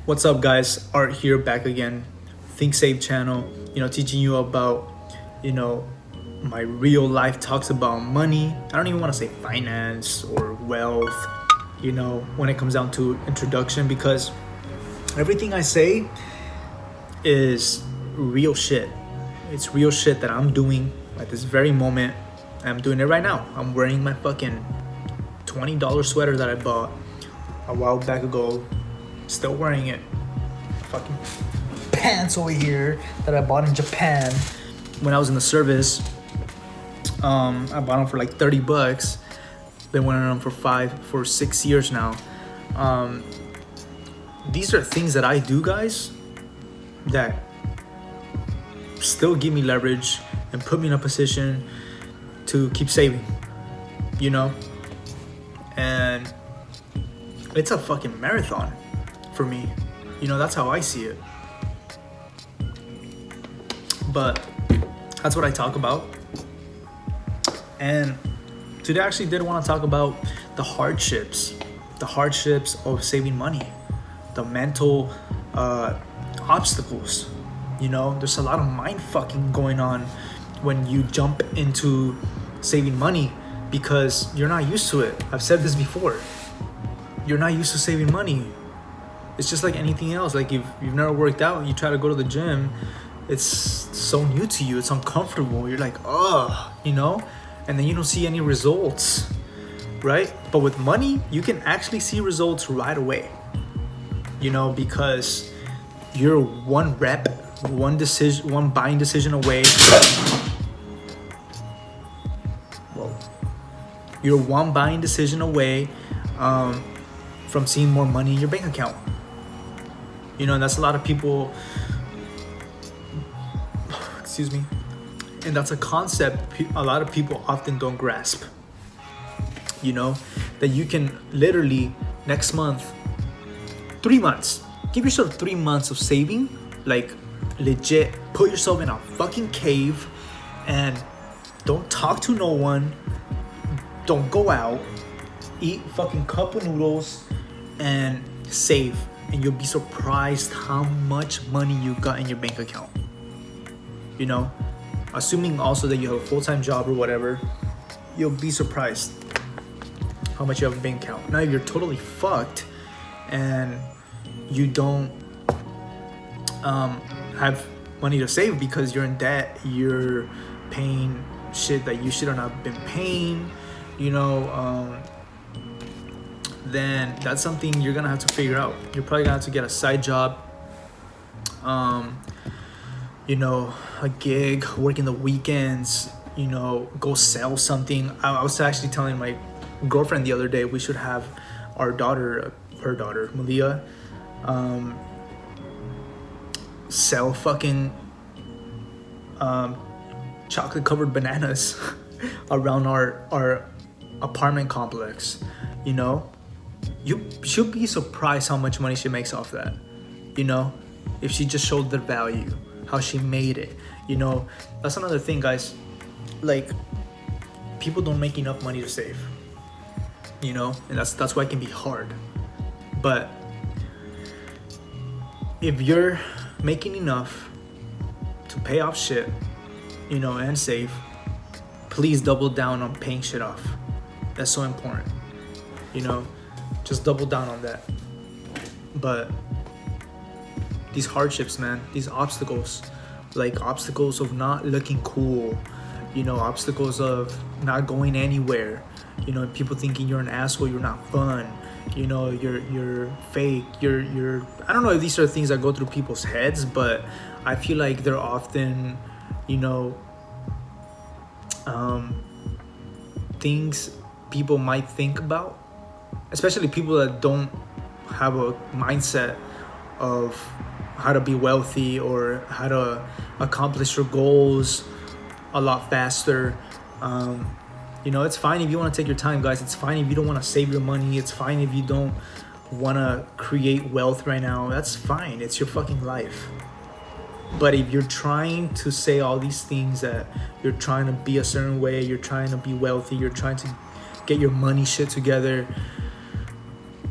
What's up, guys? Art here, back again. Think Save channel. Teaching you about, you know, my real life talks about money. I don't even want to say finance or wealth. When it comes down to introduction, because everything I say is real shit. It's real shit that I'm doing at this very moment. I'm doing it right now. I'm wearing my fucking $20 sweater that I bought a while back ago. Still wearing it. Fucking pants over here that I bought in Japan when I was in the service. I bought them for like $30. Been wearing them for 6 years now. These are things that I do, guys, that still give me leverage and put me in a position to keep saving, and it's a fucking marathon for me. That's how I see it. But that's what I talk about. And today I actually did want to talk about the hardships of saving money, the mental obstacles. There's a lot of mind fucking going on when you jump into saving money because you're not used to it. I've said this before. You're not used to saving money. It's just like anything else. Like if you've never worked out, you try to go to the gym, it's so new to you. It's uncomfortable. You're like, and then you don't see any results, right? But with money, you can actually see results right away, because you're one rep, one buying decision away. You're one buying decision away from seeing more money in your bank account. And that's a lot of people. Excuse me. And that's a concept a lot of people often don't grasp. That you can literally next month, 3 months, give yourself 3 months of saving, like legit, put yourself in a fucking cave and don't talk to no one, don't go out, eat fucking cup of noodles and save, and you'll be surprised how much money you got in your bank account. Assuming also that you have a full-time job or whatever, you'll be surprised how much you have in bank account. Now, if you're totally fucked and you don't have money to save because you're in debt, you're paying shit that you shouldn't have been paying, then that's something you're gonna have to figure out. You're probably gonna have to get a side job, a gig, working the weekends, go sell something. I was actually telling my girlfriend the other day we should have her daughter, Malia, sell fucking chocolate covered bananas around our apartment complex. She'll be surprised how much money she makes off that, if she just showed the value, how she made it. That's another thing, guys. Like, people don't make enough money to save, and that's why it can be hard. But if you're making enough to pay off shit, and save, please double down on paying shit off. That's so important. Just double down on that. But these hardships, man, these obstacles, like obstacles of not looking cool, obstacles of not going anywhere, people thinking you're an asshole, you're not fun, you're fake, you're I don't know if these are things that go through people's heads, but I feel like they're often, things people might think about, especially people that don't have a mindset of how to be wealthy or how to accomplish your goals a lot faster. It's fine if you want to take your time, guys. It's fine if you don't want to save your money. It's fine if you don't want to create wealth right now. That's fine. It's your fucking life. But if you're trying to say all these things, that you're trying to be a certain way, you're trying to be wealthy, you're trying to get your money shit together,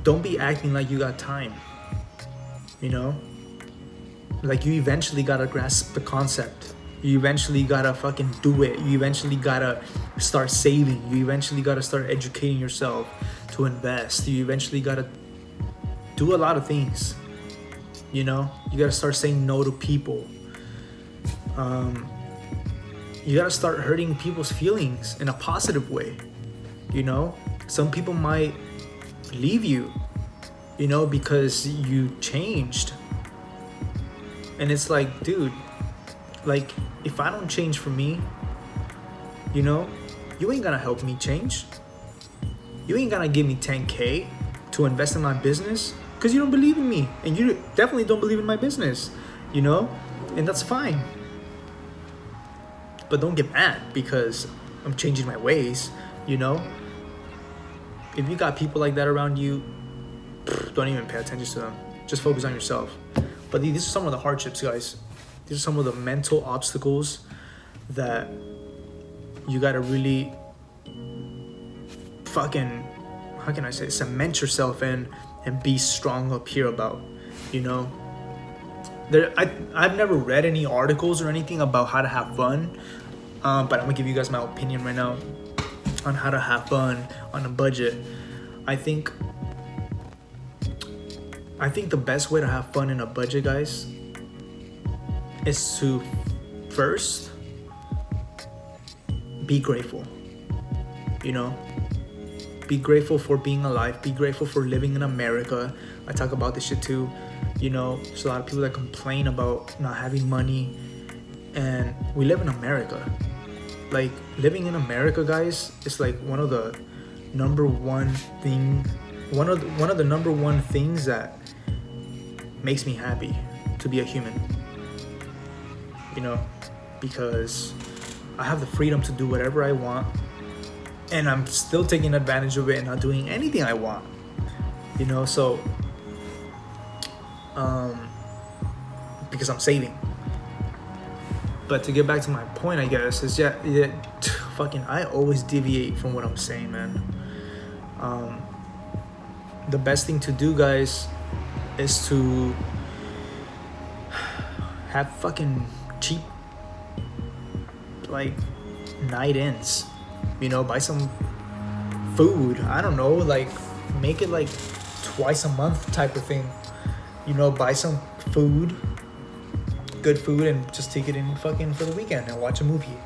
don't be acting like you got time. you know? Like, you eventually gotta grasp the concept. You eventually gotta fucking do it. You eventually gotta start saving. You eventually gotta start educating yourself to invest. You eventually gotta do a lot of things. You know, you gotta start saying no to people. You gotta start hurting people's feelings in a positive way. You know, some people might leave you, you know, because you changed. And it's like, dude, like, if I don't change for me, you know, you ain't gonna help me change. You ain't gonna give me 10K to invest in my business because you don't believe in me. And you definitely don't believe in my business, you know? And that's fine. But don't get mad because I'm changing my ways, you know? If you got people like that around you, don't even pay attention to them. Just focus on yourself. But these are some of the hardships, guys. These are some of the mental obstacles that you gotta really fucking, how can I say, cement yourself in and be strong up here about, you know? I've never read any articles or anything about how to have fun, but I'm gonna give you guys my opinion right now on how to have fun on a budget. I think the best way to have fun in a budget, guys, is to first be grateful. You know, be grateful for being alive. Be grateful for living in America. I talk about this shit too. You know, there's a lot of people that complain about not having money, and we live in America. Like, living in America, guys, is like one of the number one things that makes me happy to be a human. You know, because I have the freedom to do whatever I want, and I'm still taking advantage of it and not doing anything I want. You know, so because I'm saving. But to get back to my point, I guess, is fucking, I always deviate from what I'm saying, man. The best thing to do, guys, is to have fucking cheap, like, night ins. You know, buy some food. I don't know, like, make it like twice a month type of thing. You know, buy some food, good food, and just take it in fucking for the weekend and watch a movie.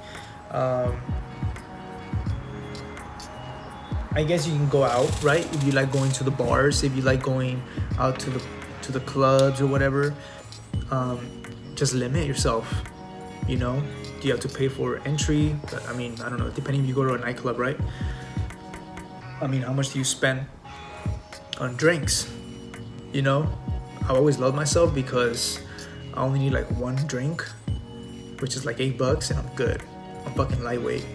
I guess you can go out, right? If you like going to the bars, if you like going out to the clubs or whatever, just limit yourself. You know, do you have to pay for entry? I mean, I don't know, depending if you go to a nightclub, right? I mean, how much do you spend on drinks? You know, I always love myself because I only need like one drink, which is like $8, and I'm good. I'm fucking lightweight.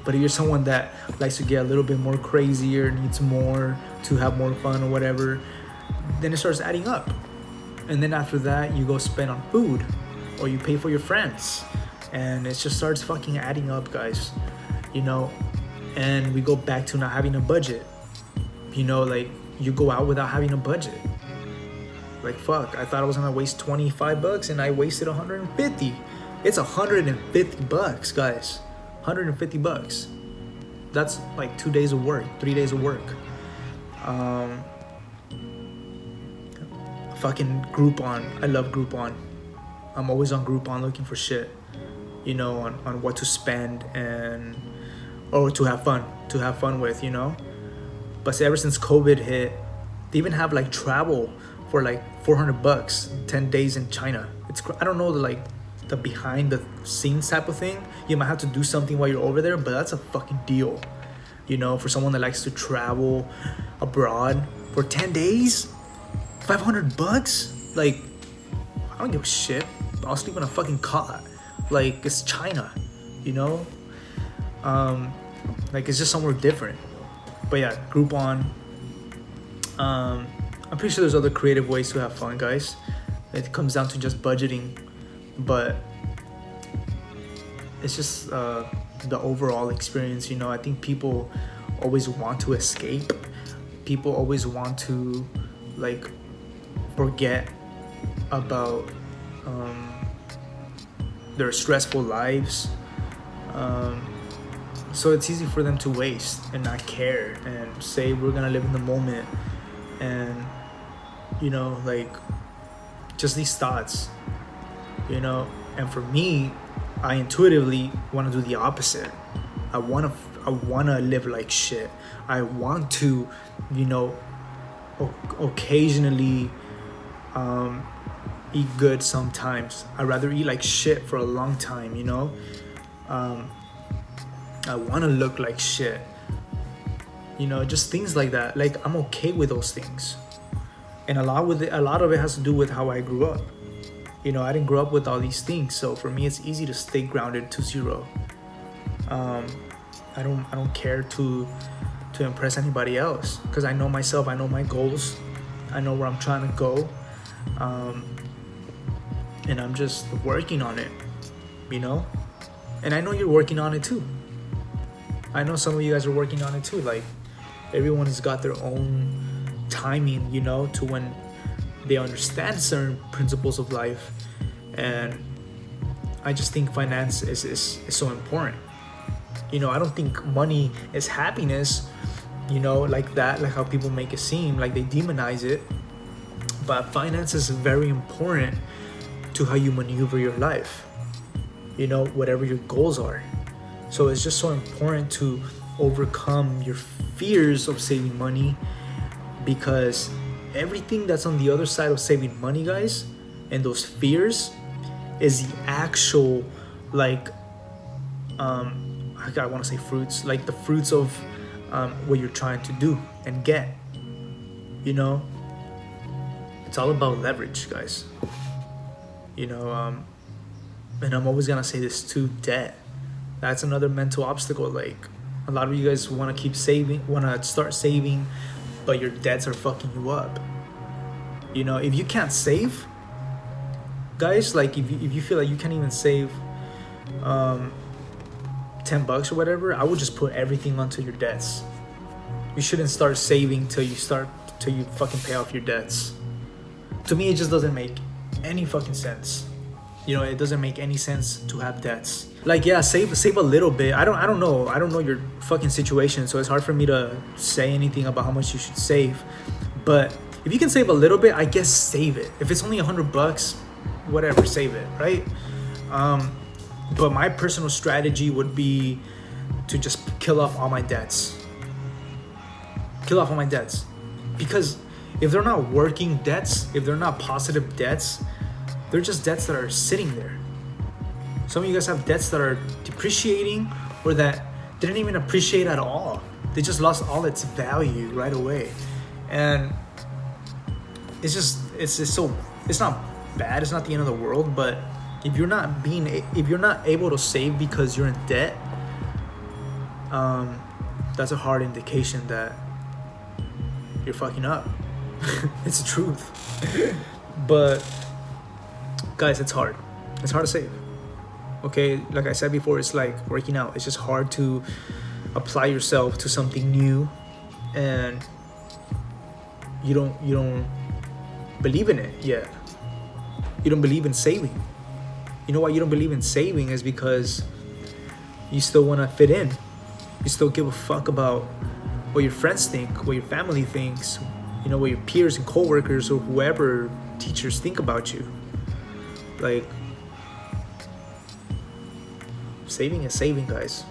But if you're someone that likes to get a little bit more crazier, needs more to have more fun or whatever, then it starts adding up. And then after that, you go spend on food, or you pay for your friends, and it just starts fucking adding up, guys. You know, and we go back to not having a budget. You know, like, you go out without having a budget. Like, fuck, I thought I was gonna waste $25 and I wasted $150. It's $150, guys. $150. That's like 2 days of work, 3 days of work. Fucking Groupon. I love Groupon. I'm always on Groupon looking for shit, you know, on what to spend or to have fun with, you know. But ever since COVID hit, they even have like travel for like $400, 10 days in China. I don't know the behind the scenes type of thing. You might have to do something while you're over there, but that's a fucking deal, you know, for someone that likes to travel abroad for 10 days, $500. Like, I don't give a shit. I'll sleep on a fucking cot. Like, it's China, you know. Like, it's just somewhere different. But yeah, Groupon. I'm pretty sure there's other creative ways to have fun, guys. It comes down to just budgeting, but it's just the overall experience, you know. I think people always want to escape. People always want to, like, forget about their stressful lives. So it's easy for them to waste and not care and say we're gonna live in the moment, and like just these thoughts, and for me, I intuitively want to do the opposite. I want to live like shit. I want to occasionally eat good sometimes. I'd rather eat like shit for a long time, I want to look like shit, just things like that. Like, I'm okay with those things, and a lot of it has to do with how I grew up. I didn't grow up with all these things, so for me it's easy to stay grounded to zero. I don't care to impress anybody else, because I know myself, I know my goals, I know where I'm trying to go, and I'm just working on it, and I know you're working on it too. I know some of you guys are working on it too. Like, everyone's got their own timing, to when they understand certain principles of life. And I just think finance is so important. I don't think money is happiness, like that, like how people make it seem, like they demonize it. But finance is very important to how you maneuver your life, whatever your goals are. So it's just so important to overcome your fears of saving money, because everything that's on the other side of saving money, guys, and those fears is the actual, like, I want to say fruits, like the fruits of what you're trying to do and get. It's all about leverage, guys. And I'm always gonna say this too: debt. That's another mental obstacle. Like, a lot of you guys want to keep saving, want to start saving, but your debts are fucking you up. If you can't save, guys, like if you feel like you can't even save $10 or whatever, I would just put everything onto your debts. You shouldn't start saving till you fucking pay off your debts. To me, it just doesn't make any fucking sense. It doesn't make any sense to have debts. Like, yeah, save a little bit. I don't know your fucking situation, so it's hard for me to say anything about how much you should save. But if you can save a little bit, I guess save it. If it's only $100, whatever, save it, right? But my personal strategy would be to just kill off all my debts. Because if they're not working debts, if they're not positive debts, they're just debts that are sitting there. Some of you guys have debts that are depreciating, or that didn't even appreciate at all. They just lost all its value right away. And it's not bad, it's not the end of the world, but if you're not able to save because you're in debt, that's a hard indication that you're fucking up. It's the truth. But guys, it's hard to save. Okay, like I said before, it's like working out. It's just hard to apply yourself to something new, and you don't believe in it yet. You don't believe in saving. You know why you don't believe in saving? Is because you still want to fit in. You still give a fuck about what your friends think, what your family thinks, what your peers and coworkers or whoever, teachers, think about you. Like, saving is saving, guys.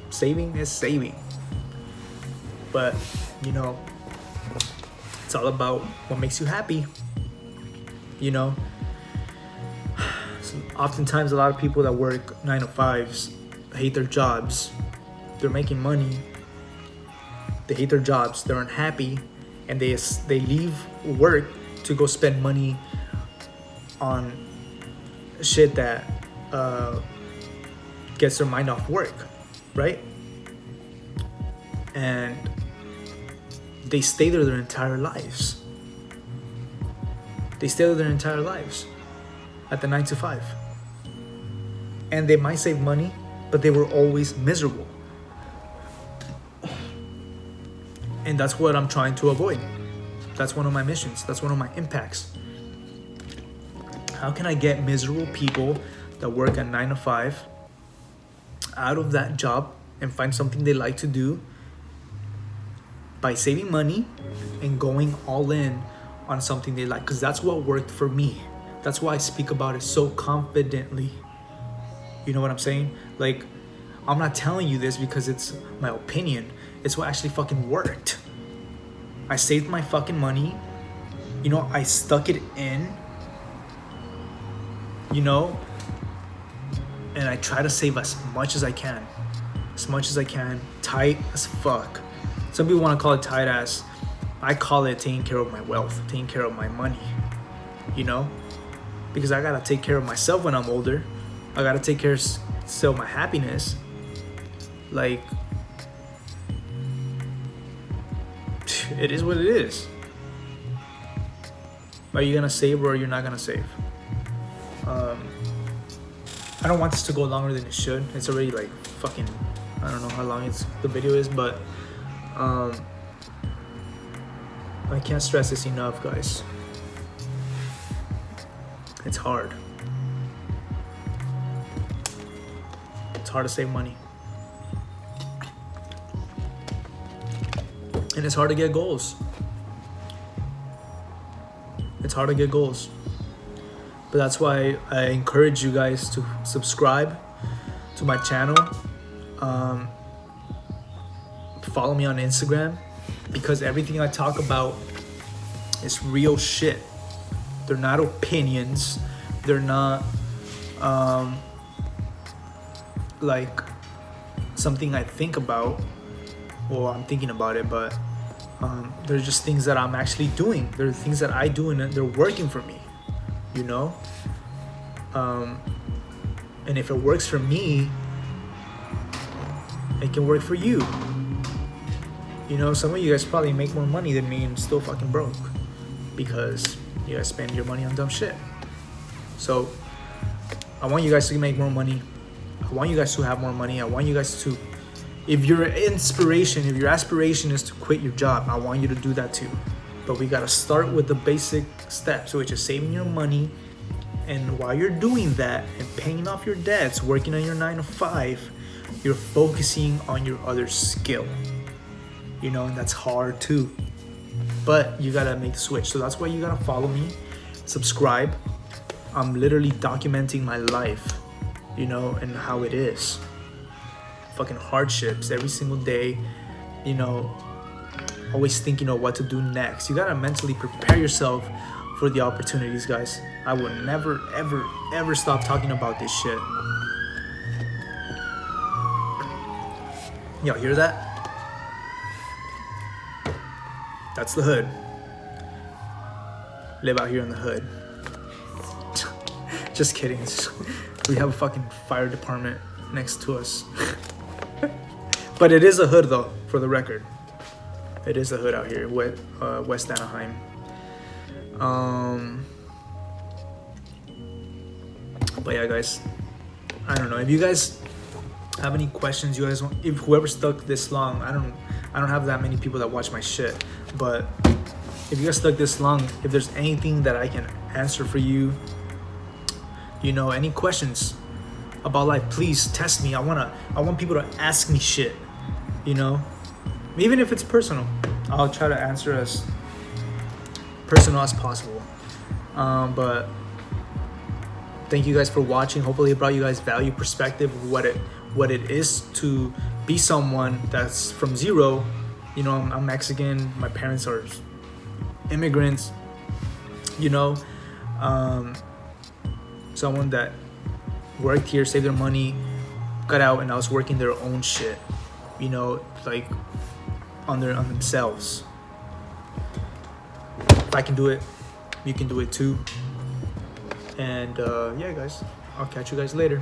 Saving is saving. But, it's all about what makes you happy. So oftentimes a lot of people that work 9 to 5s hate their jobs. They're making money. They hate their jobs. They're unhappy, and they leave work to go spend money on shit that gets their mind off work, right? And they stay there their entire lives. They stay there their entire lives at the 9 to 5. And they might save money, but they were always miserable. And that's what I'm trying to avoid. That's one of my missions. That's one of my impacts. How can I get miserable people that work at 9 to 5 out of that job and find something they like to do by saving money and going all in on something they like? Because that's what worked for me. That's why I speak about it so confidently. You know what I'm saying? Like, I'm not telling you this because it's my opinion. It's what actually fucking worked. I saved my fucking money. You know, I stuck it in. You know? And I try to save as much as I can. As much as I can. Tight as fuck. Some people want to call it tight ass. I call it taking care of my wealth. Taking care of my money. You know? Because I gotta take care of myself when I'm older. I gotta take care still of my happiness. Like, it is what it is. Are you gonna save or you're not gonna save? I don't want this to go longer than it should. It's already like fucking, I don't know how long the video is, but I can't stress this enough, guys. It's hard. It's hard to save money. And it's hard to get goals. It's hard to get goals. But that's why I encourage you guys to subscribe to my channel. Follow me on Instagram, because everything I talk about is real shit. They're not opinions. They're not like something I think about. Well, I'm thinking about it, but they're just things that I'm actually doing. They're things that I do and they're working for me, you know? And if it works for me, it can work for you. You know, some of you guys probably make more money than me and still fucking broke because you guys spend your money on dumb shit. So I want you guys to make more money. I want you guys to have more money. I want you guys to, if your inspiration, if your aspiration is to quit your job, I want you to do that too. But we gotta start with the basic steps, which is saving your money. And while you're doing that and paying off your debts, working on your 9 to 5, you're focusing on your other skill. You know, and that's hard too. But you gotta make the switch. So that's why you gotta follow me, subscribe. I'm literally documenting my life, you know, and how it is. Fucking hardships every single day, you know, always thinking of what to do next. You gotta mentally prepare yourself for the opportunities, guys. I will never, ever, ever stop talking about this shit. Y'all hear that? That's the hood. Live out here in the hood. Just kidding. We have a fucking fire department next to us. But it is a hood though, for the record. It is a hood out here, West Anaheim. But yeah, guys, I don't know if you guys have any questions. You guys want, if whoever stuck this long, I don't have that many people that watch my shit, but if you guys stuck this long, if there's anything that I can answer for you, you know, any questions about life, please test me. I want people to ask me shit, you know, even if it's personal. I'll try to answer as personal as possible. But thank you guys for watching. Hopefully it brought you guys value, perspective of what it is to be someone that's from zero. You know, I'm Mexican, my parents are immigrants, you know, someone that worked here, saved their money, got out, and I was working their own shit, you know, like on themselves. If I can do it, you can do it too. And yeah, guys, I'll catch you guys later.